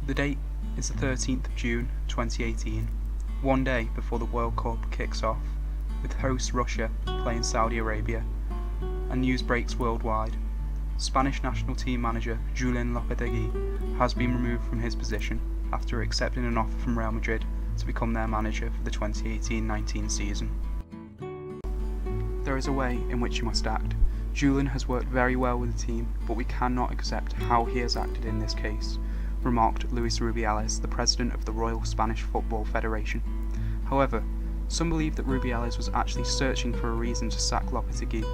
The date is the 13th of June 2018, one day before the World Cup kicks off, with host Russia playing Saudi Arabia, and news breaks worldwide. Spanish national team manager Julen Lopetegui has been removed from his position after accepting an offer from Real Madrid to become their manager for the 2018-19 season. There is a way in which you must act. Julen has worked very well with the team, but we cannot accept how he has acted in this case, remarked Luis Rubiales, the president of the Royal Spanish Football Federation. However, some believe that Rubiales was actually searching for a reason to sack Lopetegui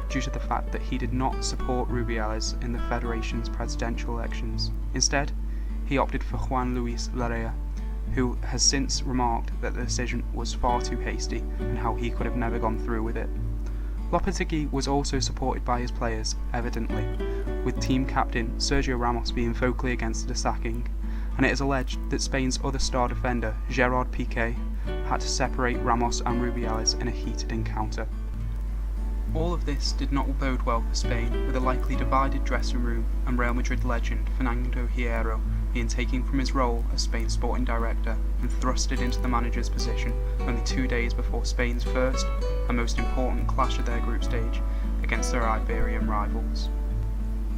due to the fact that he did not support Rubiales in the federation's presidential elections. Instead, he opted for Juan Luis Larrea, who has since remarked that the decision was far too hasty and how he could have never gone through with it. Lopetegui was also supported by his players, evidently, with team captain Sergio Ramos being vocally against the sacking, and it is alleged that Spain's other star defender, Gerard Piqué, had to separate Ramos and Rubiales in a heated encounter. All of this did not bode well for Spain, with a likely divided dressing room and Real Madrid legend Fernando Hierro being taken from his role as Spain's sporting director and thrusted into the manager's position only 2 days before Spain's first and most important clash of their group stage against their Iberian rivals.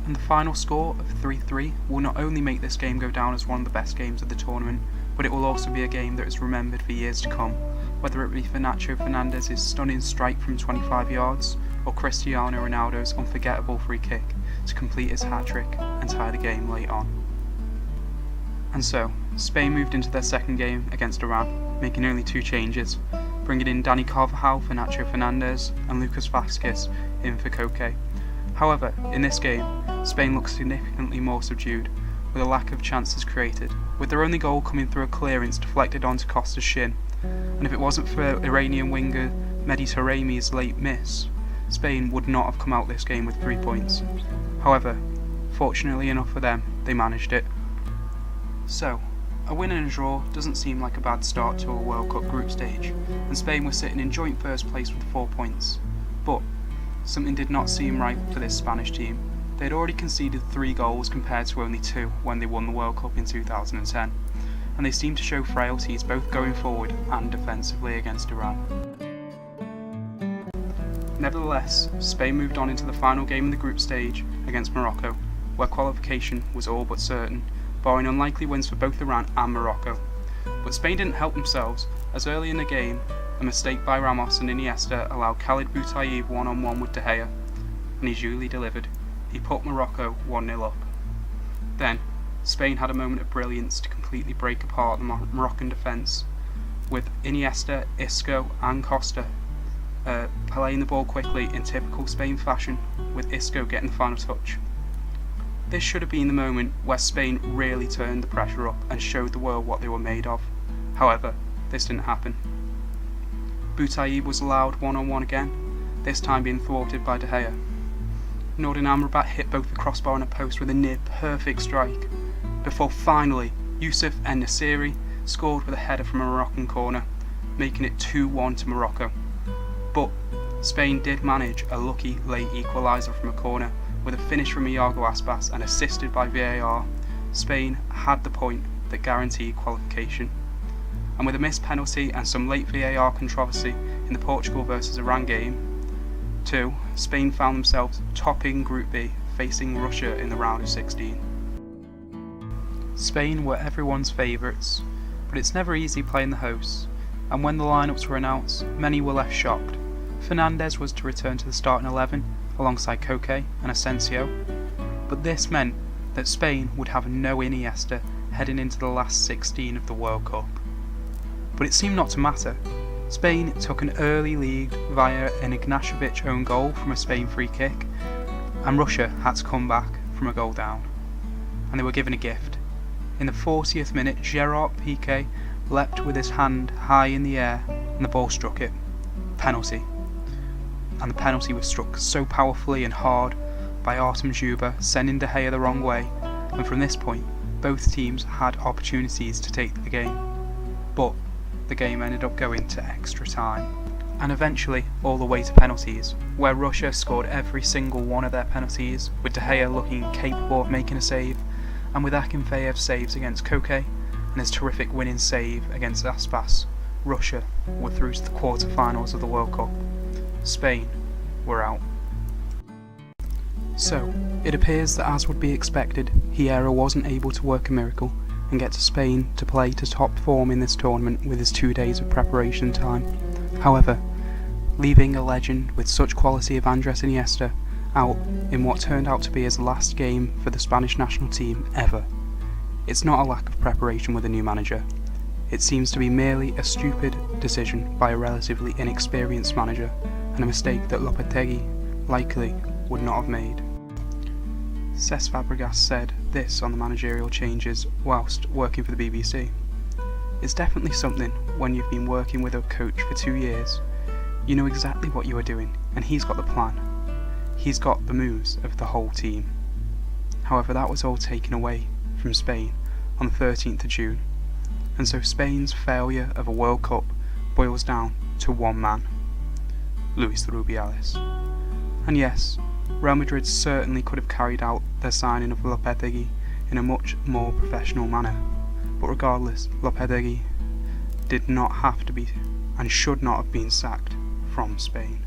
And the final score of 3-3 will not only make this game go down as one of the best games of the tournament, but it will also be a game that is remembered for years to come, whether it be for Nacho Fernandez's stunning strike from 25 yards or Cristiano Ronaldo's unforgettable free kick to complete his hat-trick and tie the game late on. And so, Spain moved into their second game against Iran, making only 2 changes, bringing in Dani Carvajal for Nacho Fernandez and Lucas Vázquez in for Koke. However, in this game, Spain looked significantly more subdued, with a lack of chances created, with their only goal coming through a clearance deflected onto Costa's shin, and if it wasn't for Iranian winger Mehdi Taremi's late miss, Spain would not have come out this game with 3 points. However, fortunately enough for them, they managed it. So, a win and a draw doesn't seem like a bad start to a World Cup group stage, and Spain were sitting in joint first place with 4 points. But something did not seem right for this Spanish team. They had already conceded 3 goals compared to only 2 when they won the World Cup in 2010, and they seemed to show frailties both going forward and defensively against Iran. Nevertheless, Spain moved on into the final game of the group stage against Morocco, where qualification was all but certain, barring unlikely wins for both Iran and Morocco. But Spain didn't help themselves, as early in the game, a mistake by Ramos and Iniesta allowed Khalid Boutaïb one-on-one with De Gea, and he duly delivered. He put Morocco 1-0 up. Then, Spain had a moment of brilliance to completely break apart the Moroccan defence, with Iniesta, Isco and Costa playing the ball quickly in typical Spain fashion, with Isco getting the final touch. This should have been the moment where Spain really turned the pressure up and showed the world what they were made of. However, this didn't happen. Boutaïb was allowed one-on-one again, this time being thwarted by De Gea. Nordin Amrabat hit both the crossbar and a post with a near-perfect strike, before finally Youssef En-Nesyri scored with a header from a Moroccan corner, making it 2-1 to Morocco. But Spain did manage a lucky late equaliser from a corner, with a finish from Iago Aspas and assisted by VAR. Spain had the point that guaranteed qualification. And with a missed penalty and some late VAR controversy in the Portugal vs Iran game, too, Spain found themselves topping Group B, facing Russia in the round of 16. Spain were everyone's favourites, but it's never easy playing the hosts, and when the lineups were announced, many were left shocked. Fernandez was to return to the starting 11, alongside Koke and Asensio, but this meant that Spain would have no Iniesta heading into the last 16 of the World Cup. But it seemed not to matter. Spain took an early lead via an Ignashevich own goal from a Spain free kick, and Russia had to come back from a goal down. And they were given a gift. In the 40th minute, Gerard Piqué leapt with his hand high in the air and the ball struck it. Penalty. And the penalty was struck so powerfully and hard by Artem Dzyuba, sending De Gea the wrong way, and from this point, both teams had opportunities to take the game. But the game ended up going to extra time, and eventually all the way to penalties, where Russia scored every single one of their penalties, with De Gea looking capable of making a save, And with Akinfeyev's saves against Koke and his terrific winning save against Aspas, Russia were through to the quarter-finals of the World Cup. Spain were out. So, it appears that as would be expected, Hierro wasn't able to work a miracle and get to Spain to play to top form in this tournament with his 2 days of preparation time. However, leaving a legend with such quality of Andres Iniesta out in what turned out to be his last game for the Spanish national team ever. It's not a lack of preparation with a new manager. It seems to be merely a stupid decision by a relatively inexperienced manager, and a mistake that Lopetegui likely would not have made. Cesc Fabregas said this on the managerial changes whilst working for the BBC. It's definitely something when you've been working with a coach for 2 years. You know exactly what you are doing, and he's got the plan. He's got the moves of the whole team. However, that was all taken away from Spain on the 13th of June, and so Spain's failure of a World Cup boils down to one man, Luis Rubiales. And yes, Real Madrid certainly could have carried out their signing of Lopetegui in a much more professional manner, but regardless, Lopetegui did not have to be and should not have been sacked from Spain.